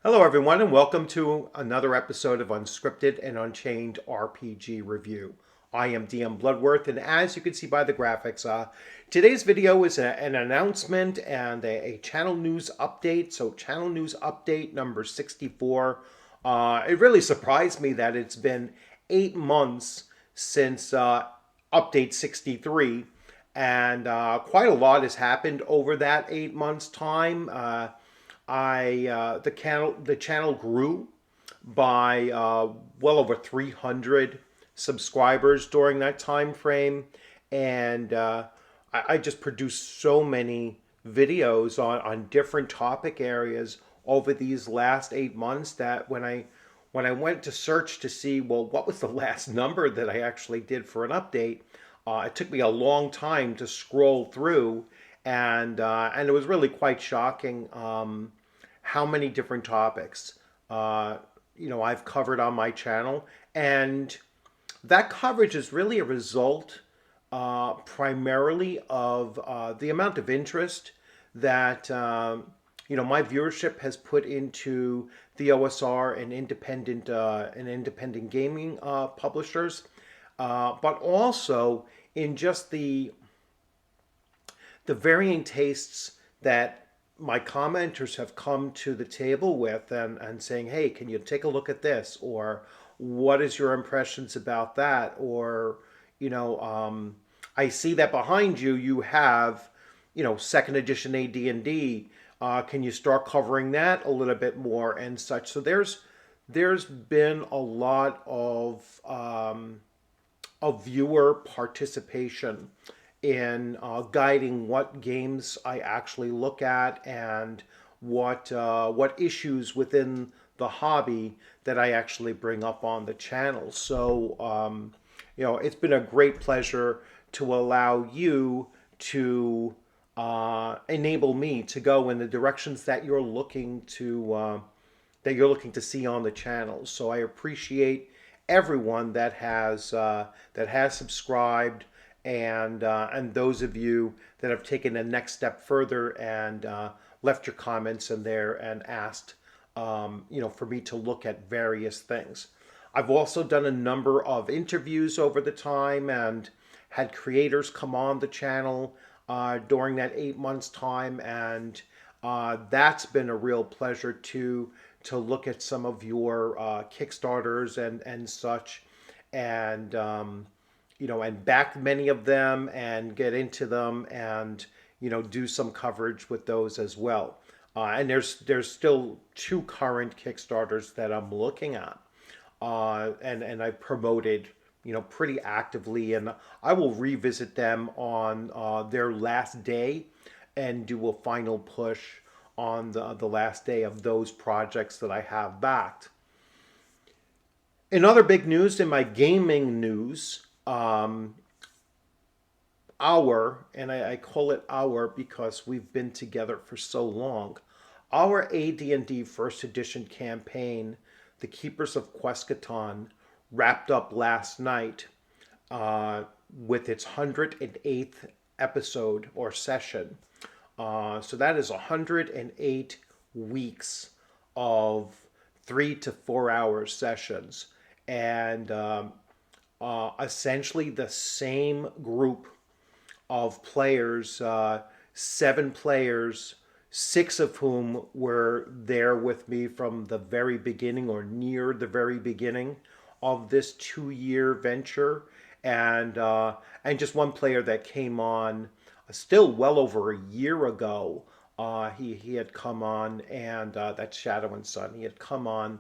Hello, everyone, and welcome to another episode of Unscripted and Unchained RPG Review. I am DM Bloodworth, and as you can see by the graphics, today's video is an announcement and a channel news update. So, channel news update number 64. It really surprised me that it's been 8 months since update 63, and quite a lot has happened over that 8 months' time. The channel grew by well over 300 subscribers during that time frame, and I just produced so many videos on different topic areas over these last 8 months that when I went to search to see, well, what was the last number that I actually did for an update, it took me a long time to scroll through, and it was really quite shocking. How many different topics I've covered on my channel, and that coverage is really a result primarily of the amount of interest that my viewership has put into the OSR and independent gaming publishers, but also in just the varying tastes that my commenters have come to the table with, and saying, hey, can you take a look at this? Or what is your impressions about that? Or, I see that behind you, you have, second edition AD&D. Can you start covering that a little bit more and such? So there's been a lot of viewer participation in guiding what games I actually look at, and what issues within the hobby that I actually bring up on the channel. So it's been a great pleasure to allow you to enable me to go in the directions that you're looking to see on the channel. So I appreciate everyone that has subscribed, and those of you that have taken the next step further and left your comments in there and asked for me to look at various things. I've also done a number of interviews over the time and had creators come on the channel during that 8 months time, and that's been a real pleasure to look at some of your Kickstarters and such, and and back many of them and get into them, and do some coverage with those as well. And there's still two current Kickstarters that I'm looking at, and I promoted pretty actively, and I will revisit them on their last day and do a final push on the last day of those projects that I have backed. In other big news, in my gaming news, and I call it our because we've been together for so long, our AD&D first edition campaign, The Keepers of Queskatan, wrapped up last night with its 108th episode or session. So that is 108 weeks of 3 to 4 hour sessions, and essentially the same group of players, 7 players, 6 of whom were there with me from the very beginning or near the very beginning of this 2-year venture, and just one player that came on still well over a year ago. He had come on, and that's Shadow and Sun. He had come on,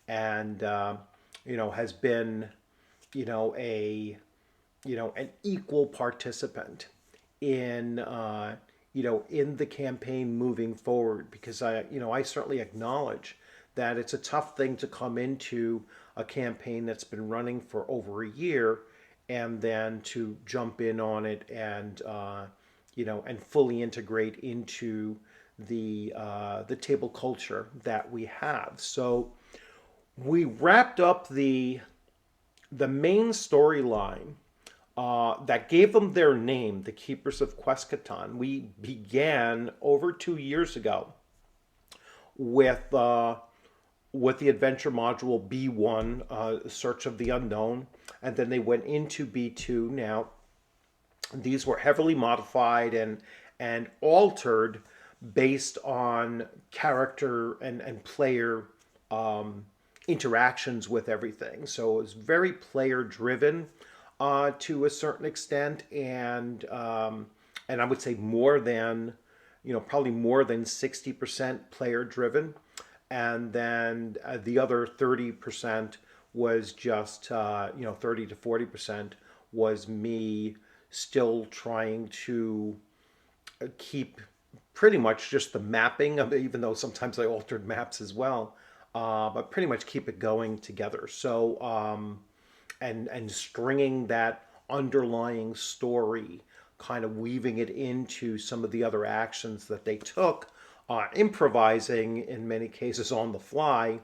and has been an equal participant in in the campaign moving forward, because I certainly acknowledge that it's a tough thing to come into a campaign that's been running for over a year and then to jump in on it and and fully integrate into the table culture that we have. So we wrapped up the main storyline that gave them their name, the Keepers of Queskatan. We began over 2 years ago with with the adventure module B1, Search of the Unknown, and then they went into B2. Now, these were heavily modified and altered based on character and player interactions with everything. So it was very player driven to a certain extent, and I would say more than, probably more than 60% player driven, and then the other 30% was just 30 to 40% was me still trying to keep pretty much just the mapping of it, even though sometimes I altered maps as well, but pretty much keep it going together. So and stringing that underlying story, kind of weaving it into some of the other actions that they took, improvising in many cases on the fly,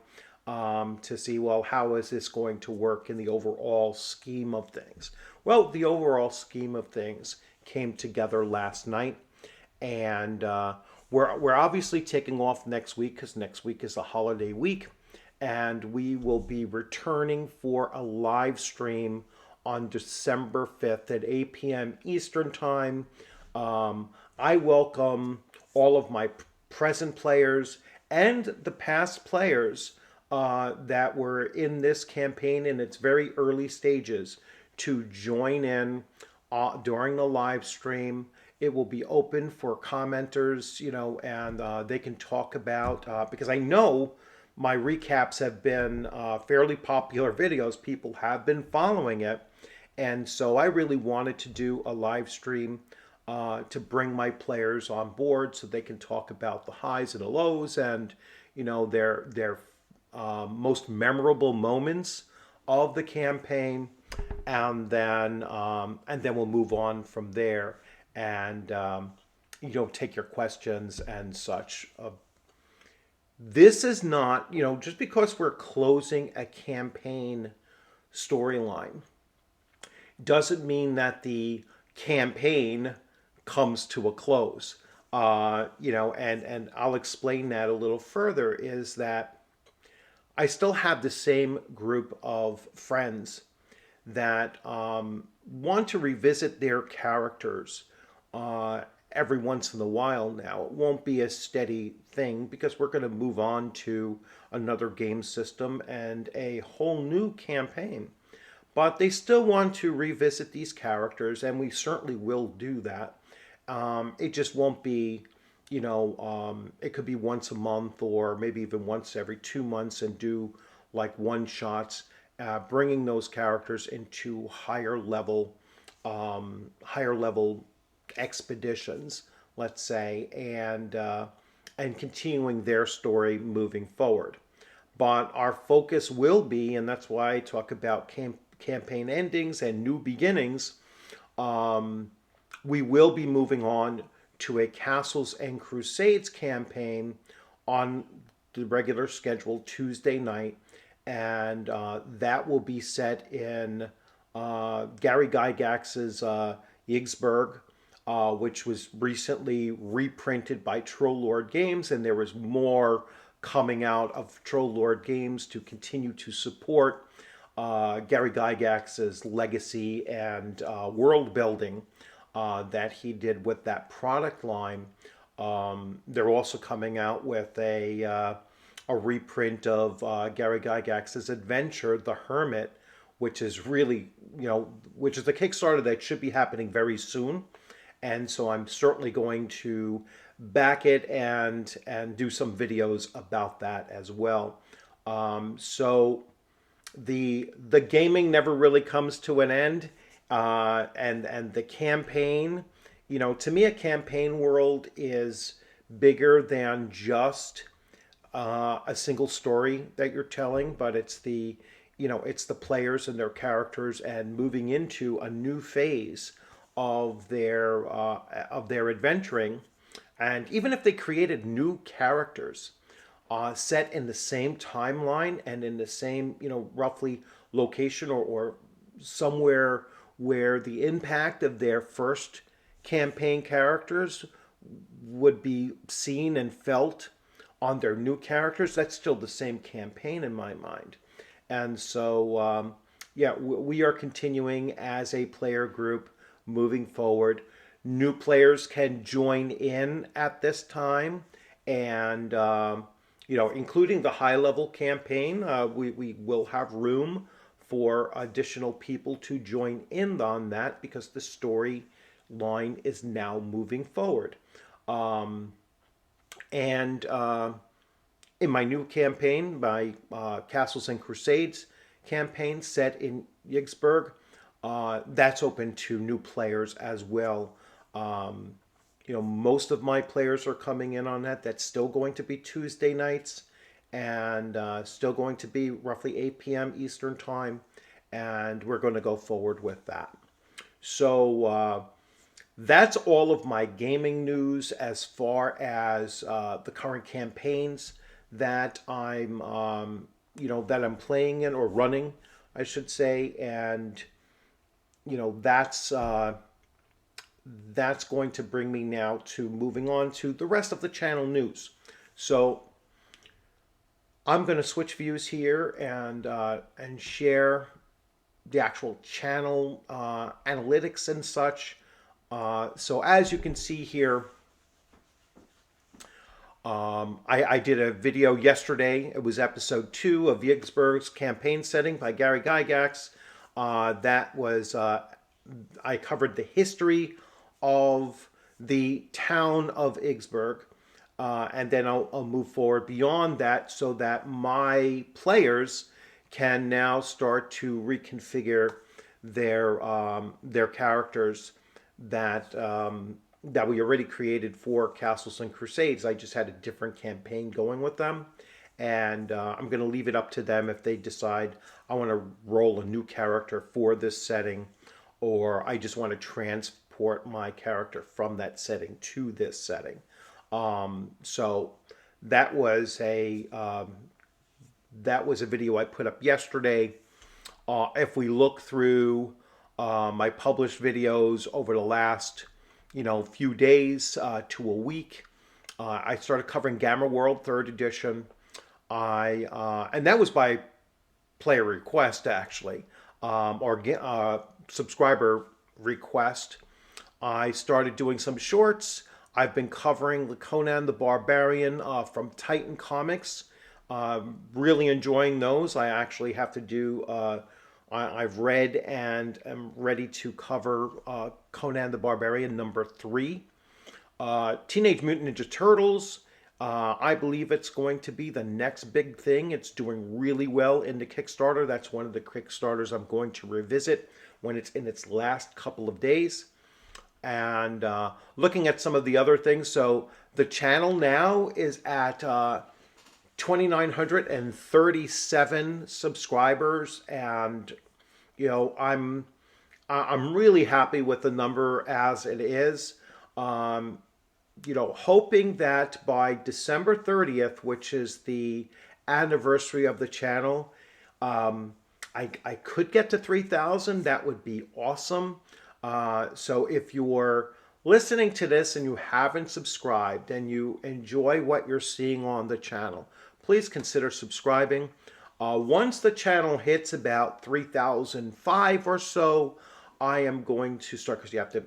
to see, well, how is this going to work in the overall scheme of things? Well, the overall scheme of things came together last night, and we're obviously taking off next week because next week is a holiday week, and we will be returning for a live stream on December 5th at 8 p.m. Eastern Time. I welcome all of my present players and the past players that were in this campaign in its very early stages to join in during the live stream. It will be open for commenters, and they can talk about, because I know my recaps have been fairly popular videos. People have been following it. And so I really wanted to do a live stream to bring my players on board so they can talk about the highs and the lows and, their most memorable moments of the campaign. And then we'll move on from there and, take your questions and such. This is not, just because we're closing a campaign storyline doesn't mean that the campaign comes to a close. And I'll explain that a little further, is that I still have the same group of friends that want to revisit their characters every once in a while now. It won't be a steady thing because we're going to move on to another game system and a whole new campaign. But they still want to revisit these characters, and we certainly will do that. It just won't be, it could be once a month or maybe even once every 2 months, and do like one shots, bringing those characters into higher level expeditions, let's say, and continuing their story moving forward. But our focus will be, and that's why I talk about campaign endings and new beginnings. We will be moving on to a Castles and Crusades campaign on the regular schedule Tuesday night, and that will be set in Gary Gygax's Yigsburg, which was recently reprinted by Troll Lord Games, and there was more coming out of Troll Lord Games to continue to support Gary Gygax's legacy and world building that he did with that product line. They're also coming out with a reprint of Gary Gygax's adventure, The Hermit, which is really, which is a Kickstarter that should be happening very soon. And so I'm certainly going to back it and do some videos about that as well. So the gaming never really comes to an end, and the campaign, to me, a campaign world is bigger than just a single story that you're telling, but it's the players and their characters and moving into a new phase of their adventuring. And even if they created new characters set in the same timeline and in the same, roughly location, or somewhere where the impact of their first campaign characters would be seen and felt on their new characters, that's still the same campaign in my mind. And so, yeah, we are continuing as a player group moving forward. New players can join in at this time, and including the high level campaign, we will have room for additional people to join in on that because the storyline is now moving forward. And in my new campaign, my Castles and Crusades campaign set in Yigsburg, that's open to new players as well. Most of my players are coming in on that. That's still going to be Tuesday nights and still going to be roughly 8 p.m. Eastern Time. And we're going to go forward with that. So that's all of my gaming news as far as the current campaigns that I'm playing in or running, I should say, and that's going to bring me now to moving on to the rest of the channel news. So I'm going to switch views here and share the actual channel analytics and such. So as you can see here, I did a video yesterday. It was episode 2 of Yigsburg's campaign setting by Gary Gygax. That was, I covered the history of the town of Yigsburg. And then I'll move forward beyond that so that my players can now start to reconfigure their characters that we already created for Castles and Crusades. I just had a different campaign going with them, and I'm going to leave it up to them if they decide I want to roll a new character for this setting, or I just want to transport my character from that setting to this setting. So that was a video I put up yesterday. If we look through my published videos over the last few days to a week, I started covering Gamma World 3rd edition. And that was by player request, actually, or subscriber request. I started doing some shorts. I've been covering Conan the Barbarian from Titan Comics. Really enjoying those. I actually have to do, I've read and am ready to cover Conan the Barbarian #3. Teenage Mutant Ninja Turtles. I believe it's going to be the next big thing. It's doing really well in the Kickstarter. That's one of the Kickstarters I'm going to revisit when it's in its last couple of days. And looking at some of the other things. So the channel now is at 2,937 subscribers, and I'm really happy with the number as it is. Hoping that by December 30th, which is the anniversary of the channel, I could get to 3,000. That would be awesome. So if you're listening to this and you haven't subscribed and you enjoy what you're seeing on the channel, please consider subscribing. Once the channel hits about 3,005 or so, I am going to start, because you have to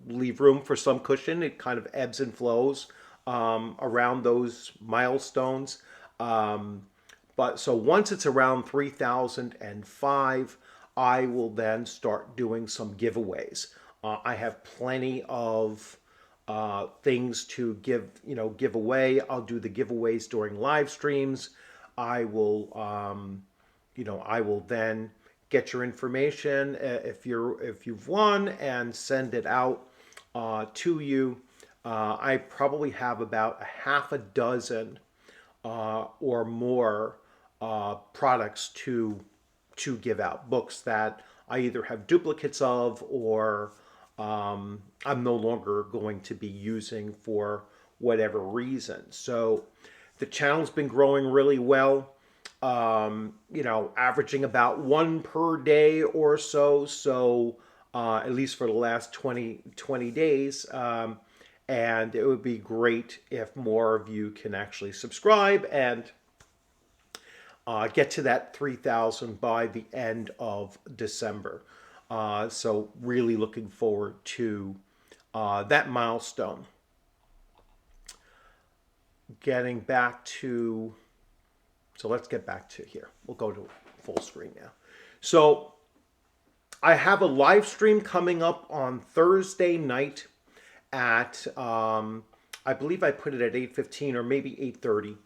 leave room for some cushion. It kind of ebbs and flows around those milestones. But so once it's around 3,005, I will then start doing some giveaways. I have plenty of things to give away. I'll do the giveaways during live streams. I will then get your information if you've won and send it out to you. I probably have about a half a dozen or more products to give out, books that I either have duplicates of or I'm no longer going to be using for whatever reason. So the channel's been growing really well, averaging about 1 per day or so. So at least for the last 20 days. And it would be great if more of you can actually subscribe and get to that 3,000 by the end of December. So really looking forward to that milestone. Getting back to, so let's get back to here. We'll go to full screen now. So I have a live stream coming up on Thursday night at, I believe I put it at 8:15 or maybe 8:30,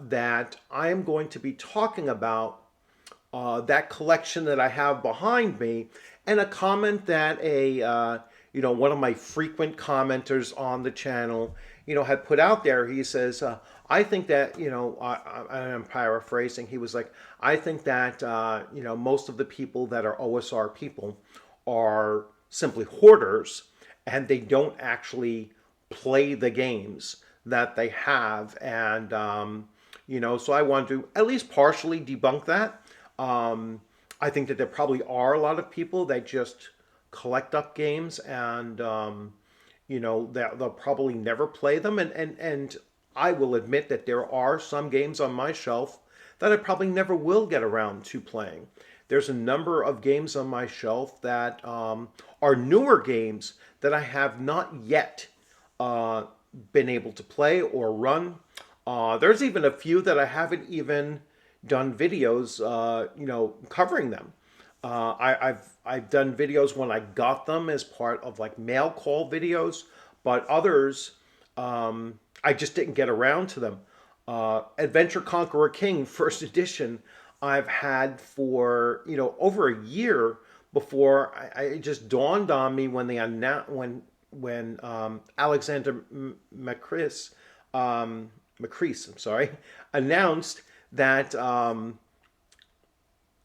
that I am going to be talking about that collection that I have behind me, and a comment that one of my frequent commenters on the channel, had put out there. He says, I think that, I'm paraphrasing. He was like, I think that, most of the people that are OSR people are simply hoarders, and they don't actually play the games that they have. And, so I want to at least partially debunk that. I think that there probably are a lot of people that just collect up games, and they'll probably never play them. And I will admit that there are some games on my shelf that I probably never will get around to playing. There's a number of games on my shelf that are newer games that I have not yet been able to play or run. There's even a few that I haven't even done videos, covering them. I've done videos when I got them as part of like mail call videos, but others I just didn't get around to them. Adventure Conqueror King First Edition I've had for over a year before it just dawned on me when they announced when Alexander Macris, I'm sorry, announced that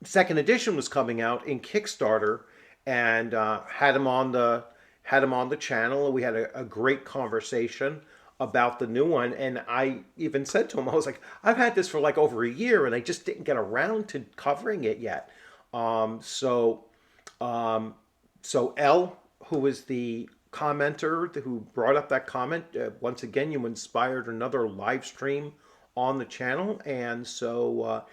second edition was coming out in Kickstarter, and had him on the channel, and we had a great conversation about the new one. And I even said to him, I was like, I've had this for like over a year, and I just didn't get around to covering it yet. So L, who is the commenter who brought up that comment, once again, you inspired another live stream on the channel, and so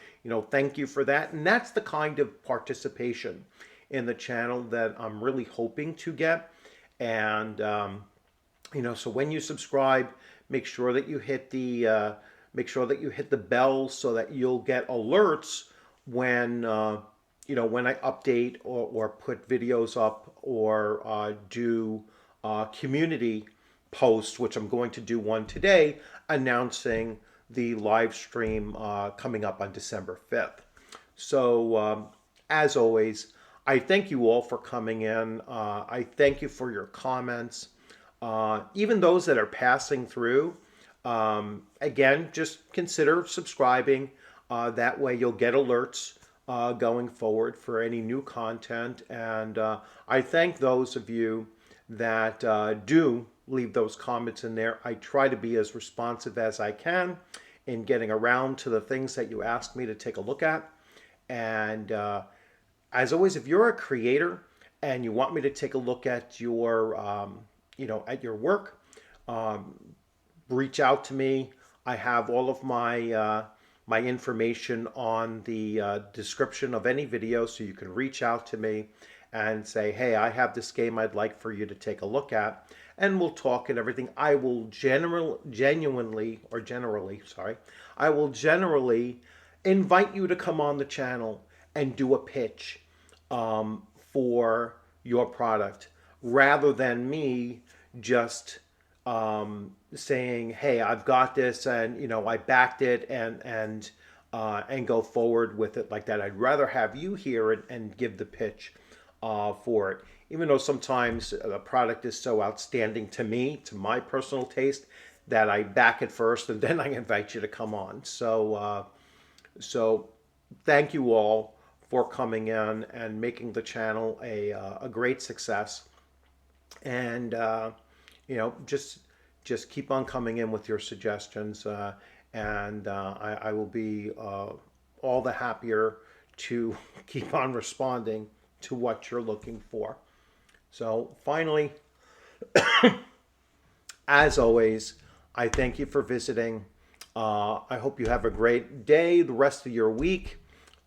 thank you for that. And that's the kind of participation in the channel that I'm really hoping to get. And so when you subscribe, make sure that you hit the bell so that you'll get alerts when when I update or put videos up, or do community posts, which I'm going to do one today announcing the live stream coming up on December 5th. So as always, I thank you all for coming in. I thank you for your comments, even those that are passing through. Again, just consider subscribing. That way you'll get alerts going forward for any new content. And I thank those of you that do leave those comments in there. I try to be as responsive as I can in getting around to the things that you asked me to take a look at. And as always, if you're a creator and you want me to take a look at your at your work, reach out to me. I have all of my my information on the description of any video, so you can reach out to me and say, hey, I have this game I'd like for you to take a look at, and we'll talk and everything. I will generally invite you to come on the channel and do a pitch for your product, rather than me just saying, hey, I've got this, and I backed it, and go forward with it like that. I'd rather have you hear it and give the pitch for it, even though sometimes the product is so outstanding to me, to my personal taste, that I back it first and then I invite you to come on. So thank you all for coming in and making the channel a great success. And just keep on coming in with your suggestions, and I will be all the happier to keep on responding to what you're looking for. So finally, As always, I thank you for visiting. I hope you have a great day, the rest of your week.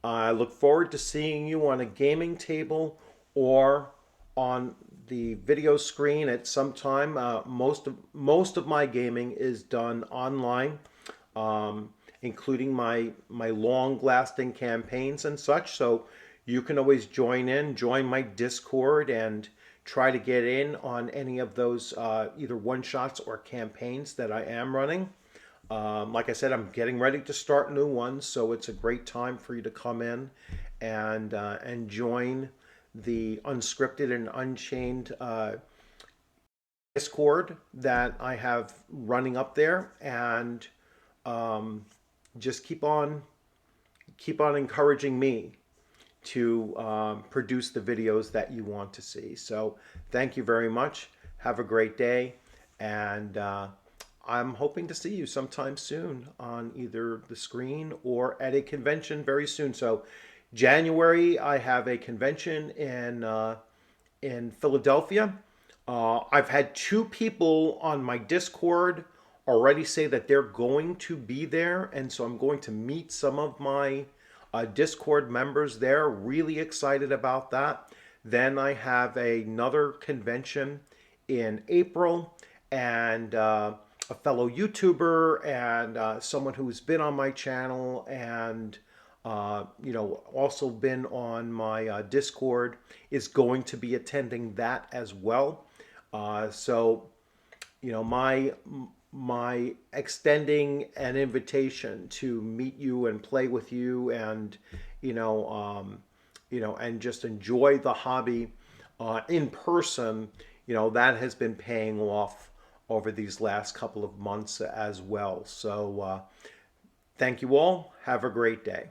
I look forward to seeing you on a gaming table or on the video screen at some time. Most of my gaming is done online, including my long-lasting campaigns and such. So you can always join my Discord, and try to get in on any of those either one shots or campaigns that I am running. Like I said, I'm getting ready to start new ones, so it's a great time for you to come in and join the Unscripted and Unchained Discord that I have running up there, and um, just keep on encouraging me to produce the videos that you want to see. So thank you very much. Have a great day, and I'm hoping to see you sometime soon on either the screen or at a convention very soon. So January, I have a convention in Philadelphia. I've had two people on my Discord already say that they're going to be there, and so I'm going to meet some of my Discord members there. Really excited about that. Then I have another convention in April, and a fellow YouTuber and someone who's been on my channel and also been on my Discord is going to be attending that as well. So my extending an invitation to meet you and play with you, and and just enjoy the hobby in person, that has been paying off over these last couple of months as well. So thank you all. Have a great day.